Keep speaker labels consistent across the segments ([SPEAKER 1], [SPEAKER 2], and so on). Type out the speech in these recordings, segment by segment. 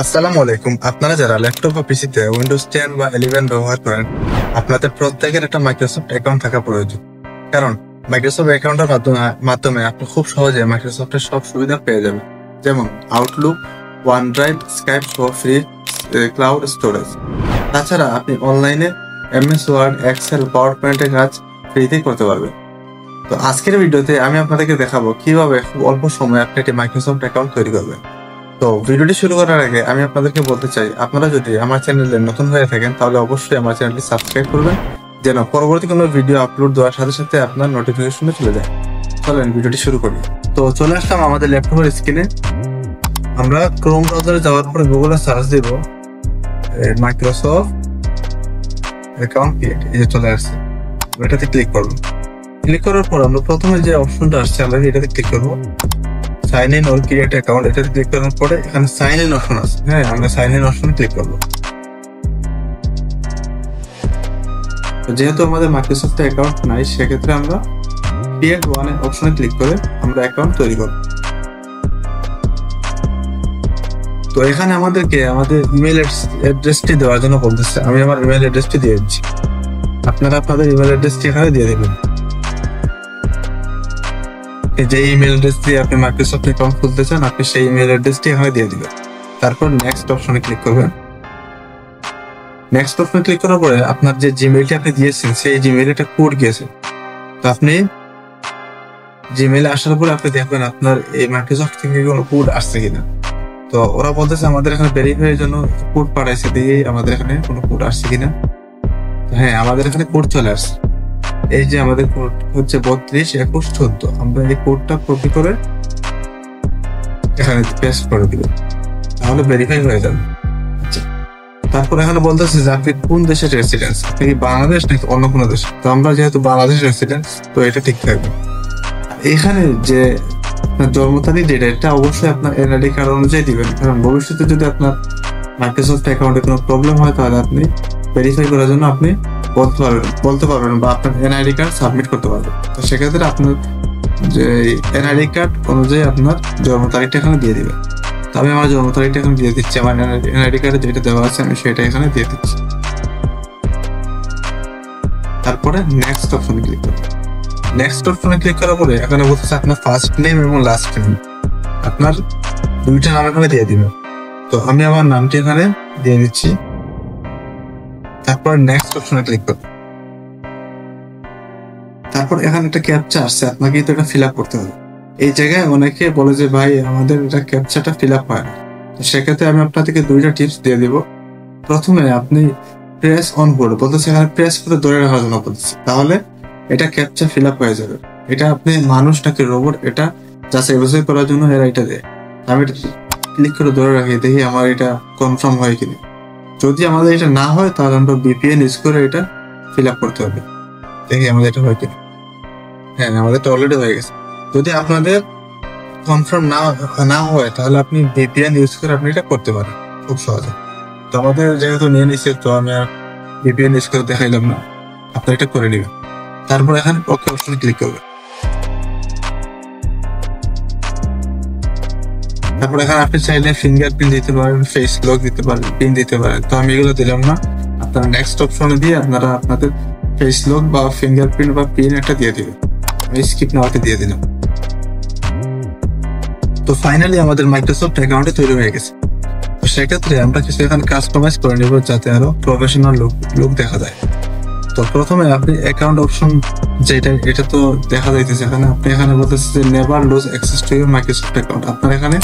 [SPEAKER 1] আসসালামু আলাইকুম। আপনারা যারা ল্যাপটপ বা পিসিতে উইন্ডোজ 10 বা 11 ব্যবহার করেন, আপনাদের প্রত্যেকের একটা মাইক্রোসফট অ্যাকাউন্ট থাকা প্রয়োজন। কারণ মাইক্রোসফট অ্যাকাউন্টের মাধ্যমে আপনি খুব সহজে মাইক্রোসফটের সব সুবিধা পেয়ে যাবেন, যেমন আউটলুক, ওয়ান ড্রাইভ, স্কাইপ সহ ফ্রি ক্লাউড স্টোরেজ। তাছাড়া আপনি অনলাইনে এমএস ওয়ার্ড, এক্সেল, পাওয়ার পয়েন্টের কাজ ফ্রিতেই করতে পারবেন। তো আজকের ভিডিওতে আমি আপনাদেরকে দেখাবো কিভাবে খুব অল্প সময়ে আপনি একটি মাইক্রোসফট অ্যাকাউন্ট তৈরি করবেন। তো ভিডিওটি শুরু করার আগে আমি আপনাদেরকে বলতে চাই, আপনারা যদি আমার চ্যানেলে নতুন হয়ে থাকেন তাহলে অবশ্যই আমার চ্যানেলটি সাবস্ক্রাইব করবেন, যেন পরবর্তী কোনো ভিডিও আপলোড দেওয়ার সাথে সাথে আপনার নোটিফিকেশনে চলে যায়। চলেন ভিডিওটি শুরু করি। তো চলে আসলাম আমাদের ল্যাপটপের স্ক্রিনে। আমরা ক্রোম ব্রাউজারে যাওয়ার পরে গুগলে সার্চ দেব মাইক্রোসফট অ্যাকাউন্ট ক্রিয়েট। এই যে চলে আসছে, এটাতে ক্লিক করব। ক্লিক করার পর আমরা প্রথমে যে অপশনটা আসছে আমরা এটাতে ক্লিক করব, sign in or create account. এটাতে ক্লিক করার পরে এখানে সাইন ইন অপশন আছে। হ্যাঁ, আমরা সাইন ইন অপশনে ক্লিক করব। যেহেতু আমাদের মাইক্রোসফট অ্যাকাউন্ট নাই, সেক্ষেত্রে আমরা ক্রিয়েট ওয়ান অপশনে ক্লিক করে আমরা অ্যাকাউন্ট তৈরি করব। তো এখানে আমাদেরকে আমাদের ইমেল অ্যাড্রেসটি দেওয়ার জন্য বলতেছে। আমি আমার ইমেল অ্যাড্রেসটি দিয়ে দিচ্ছি, আপনারা আপনাদের ইমেল অ্যাড্রেসটি এখানে দিয়ে দেবেন। যে ইমেল অ্যাড্রেস দিয়ে আপনি মাইক্রোসফট অ্যাকাউন্ট খুলতে চান, আপনি সেই ইমেল অ্যাড্রেসটি এখানে দিয়ে দিবেন। তারপর নেক্সট অপশনে ক্লিক করবেন। নেক্সট অপশনে ক্লিক করার পরে আপনার যে জিমেইলটি আপনি দিয়েছেন সেই জিমেইলে একটা কোড গিয়েছে। তো আপনি জিমেইলে আসার পরে আপনি দেখবেন আপনার এই মাইক্রোসফট থেকে কোনো কোড আসছে কিনা। তো ওরা বলতেছে আমাদের এখানে ভেরিফাইয়ের জন্য কোড পাঠাইছে, দিয়ে আমাদের এখানে কোনো কোড আসছে কিনা। হ্যাঁ, আমাদের এখানে কোড চলে আসছে। এই যে আমাদের কোড হচ্ছে 322114। আমরা এই কোডটা কপি করে এখানে পেস্ট করে দিব, তাহলে ভেরিফাই হয়ে যাবে। আচ্ছা, তারপর এখানে বলতেছে যে আপনি কোন দেশের রেসিডেন্স, আপনি কি বাংলাদেশ নাকি অন্য কোনো দেশ। তো আমরা যেহেতু বাংলাদেশ রেসিডেন্স, তো এটা ঠিক থাকবে। এখানে যে আপনার জন্ম তারিখ যেটা, এটা অবশ্যই আপনার এনআইডি কার্ড অনুযায়ী দিবেন, কারণ ভবিষ্যতে যদি আপনার মাইক্রোসফট অ্যাকাউন্টে কোনো প্রবলেম হয় তাহলে আপনি ভেরিফাই করার জন্য আপনি বলতে পারবেন বা আপনার এনআইডি কার্ড সাবমিট করতে পারবেন। তো সেক্ষেত্রে আপনার যে এনআইডি কার্ড অনুযায়ী আপনার জন্ম তারিখটা এখানে দিয়ে দিবেন। তো আমি আমার জন্ম তারিখটা এখানে দিয়ে দিচ্ছি, আমার এনআইডি কার্ডে যেটা দেওয়া আছে আমি সেটা এখানে দিয়ে দিচ্ছি। তারপরে নেক্সট অপশনে ক্লিক করব। নেক্সট অপশনে ক্লিক করার পরে এখানে বলতেছে আপনার ফার্স্ট নেম এবং লাস্ট নেম, আপনার দুইটা নাম এখানে দিয়ে দিবেন। তো আমি আমার নামটি এখানে দিয়ে দিচ্ছি। তারপর নেক্সট অপশনে ক্লিক করব। তারপর এখানে একটা ক্যাপচা আসছে, আপনাকে তো এটা ফিল আপ করতে হবে। এই জায়গায় অনেকে বলে যে ভাই আমাদের এটা ক্যাপচাটা ফিল আপ হয় না। তো সেক্ষেত্রে আমি আপনাদেরকে দুইটা টিপস দিয়ে দিব। প্রথমে আপনি প্রেস অন করে বলতেছে, এখানে প্রেস করে ধরে রাখার জন্য বলতেছে, তাহলে এটা ক্যাপচা ফিল আপ হয়ে যাবে। এটা আপনি মানুষ নাকি রোবট এটা যাচাই বাছাই করার জন্য এরা এটা দেয়। আমি এটা ক্লিক করে ধরে রাখি, দেখি আমার এটা কনফার্ম হয় কিনা। যদি আমাদের এটা না হয় তাহলে আমরা VPN ইউজ করে এটা ফিল আপ করতে হবে, দেখি আমাদের এটা হয় কিনা। হ্যাঁ, আমাদের এটা অলরেডি হয়ে গেছে। যদি আপনাদের কনফার্ম না হয় তাহলে আপনি VPN ইউজ করে আপনি এটা করতে পারেন খুব সহজে। তো আমাদের যেহেতু নিয়ে নিচ্ছে, তো আমি আর VPN ইউজ করে দেখাইলাম না, আপনি এটা করে নেবেন। তারপর এখানে ওকে অপশনে ক্লিক করবেন। তারপর এখানে আপনি চাইলে ফিঙ্গারপ্রিন্ট দিতে পারেন, ফেস লক দিতে পারেন, পিন দিতে পারেন। তো আমি এগুলো দিলাম না, আপনারা নেক্সট অপশনে দিয়ে আপনারা আপনাদের ফেস লক বা ফিঙ্গারপ্রিন্ট বা পিন একটা দিয়ে দিবেন। আমি স্কিপ নাওতে দিয়ে দিলাম। তো ফাইনালি আমাদের মাইক্রোসফট অ্যাকাউন্টে তৈরি হয়ে গেছে। তো সেক্ষেত্রে আমরা কিছু এখানে কাস্টমাইজ করে নেব যাতে আরো প্রফেশনাল লুক দেখা যায়। তো প্রথমে আপনি অ্যাকাউন্ট অপশন যেটা, এটা তো দেখা যাইতেছে এখানে। আপনি এখানে বলতেছে যে never loose access to your Microsoft account. আপনার এখানে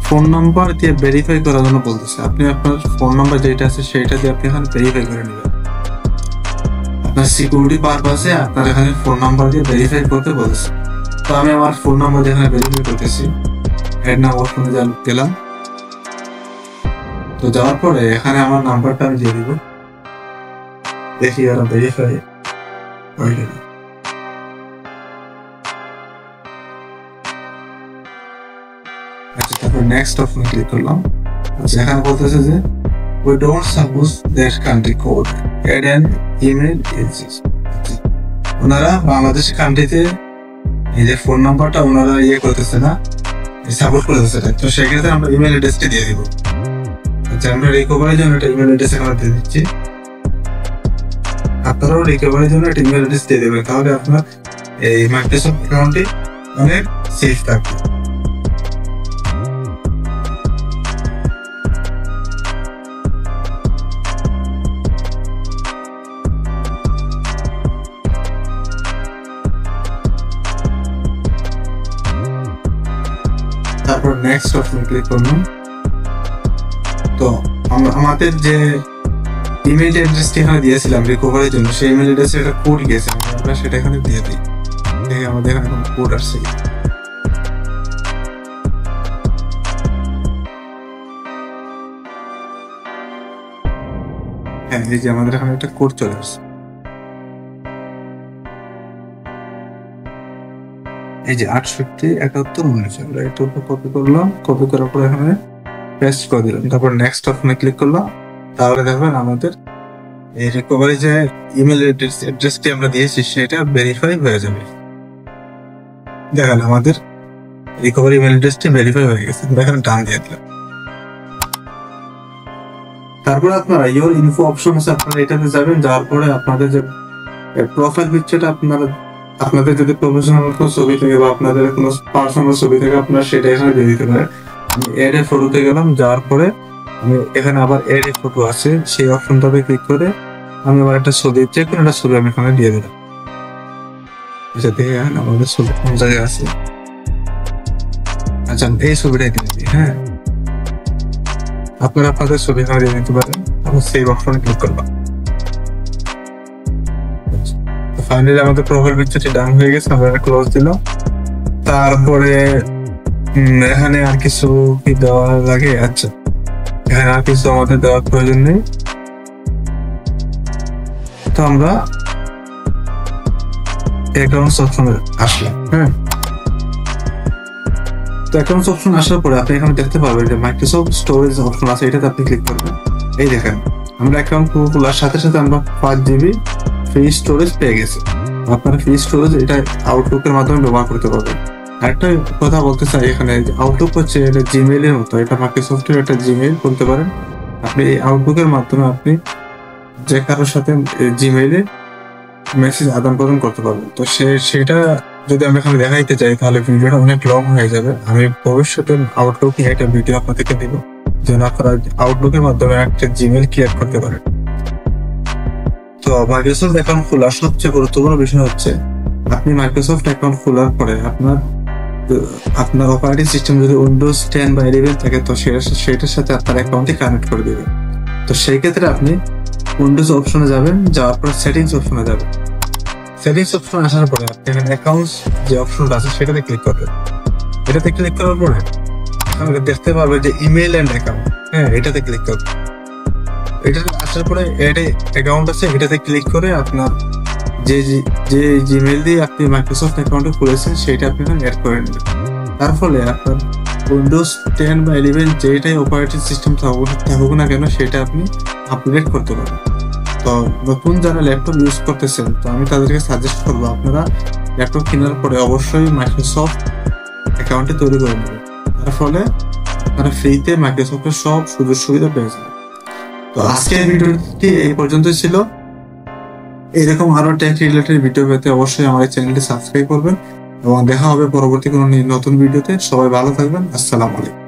[SPEAKER 1] ফোন নাম্বার দিয়ে ভেরিফাই করার জন্য বলতেছে। আপনি আপনার ফোন নাম্বার যেটা আছে সেটা দিয়ে আপনি এখানে ভেরিফাই করে নেবেন। আপনার সিকিউরিটি পারপাসে আপনার এখানে ফোন নাম্বার দিয়ে ভেরিফাই করতে বলতেছে। তো আমি আমার ফোন নাম্বার দিয়ে এখানে ভেরিফাই করতেছি। এর নাম অপশনে গেলাম। তো যাওয়ার পরে এখানে আমার নাম্বারটা আমি দিয়ে দিব, দেখি আর ভেরিফাই হয়ে গেল। আচ্ছা, তারপর নেক্সট অপশনে ক্লিক করলাম। আচ্ছা, এখানে বলতেছে যে we don't suppose that country code add an email address। ওনারা বাংলাদেশ কান্ট্রিতে এই যে ফোন নাম্বারটা ওনারা করতেছে না, সাপোর্ট করতেছে না। তো সেক্ষেত্রে আমরা ইমেল অ্যাড্রেসটি দিয়ে দিব। আচ্ছা, আমরা রিকভারির জন্য একটা ইমেল অ্যাড্রেস এখানে দিয়ে দিচ্ছি। আপনারাও রিকভারির জন্য একটা ইমেল অ্যাড্রেস দিয়ে দেবেন, তাহলে আপনার এই মাইক্রোসফট অ্যাকাউন্টটি অনেক সেফ থাকবে। তারপর নেক্সট অপশন ক্লিক করলাম। তো আমাদের যে ইমেল অ্যাড্রেসটি এখানে দিয়েছিলাম রিকভারির জন্য, সেই ইমেল অ্যাড্রেসে একটা কোড গেছে, আমরা সেটা এখানে দিয়ে দিই। আমাদের এখানে কোড আসছে। হ্যাঁ, এই যে আমাদের এখানে একটা কোড চলে আসছে। এই যে 687119, আমরা এটা কপি করলাম, কপি করার পর এখানে পেস্ট করে দিলাম। তারপর নেক্সট অপশনে ক্লিক করলাম। তাহলে দেখবেন আমাদের এই রিকভারি যে ইমেল অ্যাড্রেসটি আমরা দিয়েছি সেটা ভেরিফাই হয়ে যাবে। দেখেন আমাদের রিকভারি ইমেল অ্যাড্রেসটি ভেরিফাই হয়ে গেছে, দেখেন ডান দিয়ে দিলাম। তারপরে আপনারা ইওর ইনফো অপশন আছে, আপনারা এটাতে যাবেন। যাওয়ার পরে আপনাদের যে প্রোফাইল পিকচারটা আপনাদের যদি প্রফেশনাল কোনো ছবি থেকে বা আপনাদের কোনো পার্সোনাল ছবি থেকে আপনারা সেটা এখানে দিয়ে দিতে পারেন। আমি এড এ ফটোতে গেলাম, যাওয়ার পরে আমি এখানে আবার এড এ ফটো আছে, সেই অপশনটাতে ক্লিক করে আমি আবার একটা ছবি, যে কোনো একটা ছবি আমি এখানে দিয়ে দিলাম। আচ্ছা, দেখেন আমাদের ছবি কোন জায়গায় আছে। আচ্ছা, এই ছবিটাই দিয়ে দিই। হ্যাঁ, আপনারা আপনাদের ছবি এখানে দিয়ে দিতে পারেন। তারপর সেভ অপশনে ক্লিক করলাম। ফাইনালি আমাদের প্রোফাইল পিকচারটি ডান হয়ে গেছে, আমরা ক্লোজ দিলাম। তারপরে এখানে আর কিছু কি দেওয়া লাগে? আচ্ছা, এখানে আর কিছু আমাদের দেওয়ার প্রয়োজন নেই। তো আমরা অ্যাকাউন্টস অপশনে আসলাম। হ্যাঁ, তো অ্যাকাউন্টস অপশন আসার পরে আপনি এখানে দেখতে পাবেন যে মাইক্রোসফট স্টোরেজ অপশন আছে, এটাতে আপনি ক্লিক করবেন। এই দেখেন আমরা অ্যাকাউন্ট খোলার সাথে সাথে আমরা 5 GB ফ্রি স্টোরেজ পেয়ে গেছি। আপনারা ফ্রি স্টোরেজ এটা আউটলুকের মাধ্যমে ব্যবহার করতে পারবেন। আরেকটা কথা বলতে চাই, এখানে আউটলুক হচ্ছে এটা জিমেইলের মতো, এটা মাইক্রোসফটের একটা জিমেইল বলতে পারেন। আপনি এই আউটলুকের মাধ্যমে আপনি যে কারোর সাথে জিমেইলে মেসেজ আদান প্রদান করতে পারবেন। তো সেটা যদি আমি এখানে দেখাইতে চাই তাহলে ভিডিওটা অনেক লং হয়ে যাবে। আমি ভবিষ্যতে আউটলুক নিয়ে একটা ভিডিও আপনাদেরকে দিব, যেন আপনারা আউটলুকের মাধ্যমে একটা জিমেইল ক্রিয়েট করতে পারেন। তো মাইক্রোসফট অ্যাকাউন্ট খোলার সবচেয়ে গুরুত্বপূর্ণ বিষয় হচ্ছে, আপনি মাইক্রোসফট অ্যাকাউন্ট খোলার পরে আপনার অপারেটিং সিস্টেম যদি উইন্ডোজ 10 বা 11 থাকে, তো সেটার সাথে আপনার অ্যাকাউন্টটি কানেক্ট করে দেবেন। তো সেই ক্ষেত্রে আপনি উইন্ডোজ অপশনে যাবেন, যাওয়ার পর সেটিংস অপশনে যাবেন। সেটিংস অপশন আসার পরে আপনি এখানে অ্যাকাউন্টস যে অপশনটা আছে সেটাতে ক্লিক করবেন। এটাতে ক্লিক করার পরে আমাকে দেখতে পারবে যে ইমেল এন্ড অ্যাকাউন্ট। হ্যাঁ, এটাতে ক্লিক করবেন। এটাতে আসার পরে এড অ্যাকাউন্ট আছে, এটাতে ক্লিক করে আপনার যে জিমেইল দিয়ে আপনি মাইক্রোসফট অ্যাকাউন্টে খুলেছেন সেটা আপনি অ্যাড করে নেবেন। তার ফলে আপনার উইন্ডোজ 10 বা 11 যেটাই অপারেটিং সিস্টেম থাকুক না কেন সেটা আপনি আপডেট করতে পারেন। তো নতুন যারা ল্যাপটপ ইউজ করতেছেন, তো আমি তাদেরকে সাজেস্ট করবো আপনারা ল্যাপটপ কেনার পরে অবশ্যই মাইক্রোসফট অ্যাকাউন্টে তৈরি করে নেবেন। তার ফলে আপনারা ফ্রিতে মাইক্রোসফটের সব সুযোগ সুবিধা পেয়ে যাবেন। তো আজকের ভিডিওটি এই পর্যন্ত ছিল। এরকম আরো টেক রিলেটেড ভিডিও পেতে অবশ্যই আমার চ্যানেলটি সাবস্ক্রাইব করবেন এবং দেখা হবে পরবর্তী কোনো নতুন ভিডিওতে। সবাই ভালো থাকবেন। আসসালামু আলাইকুম।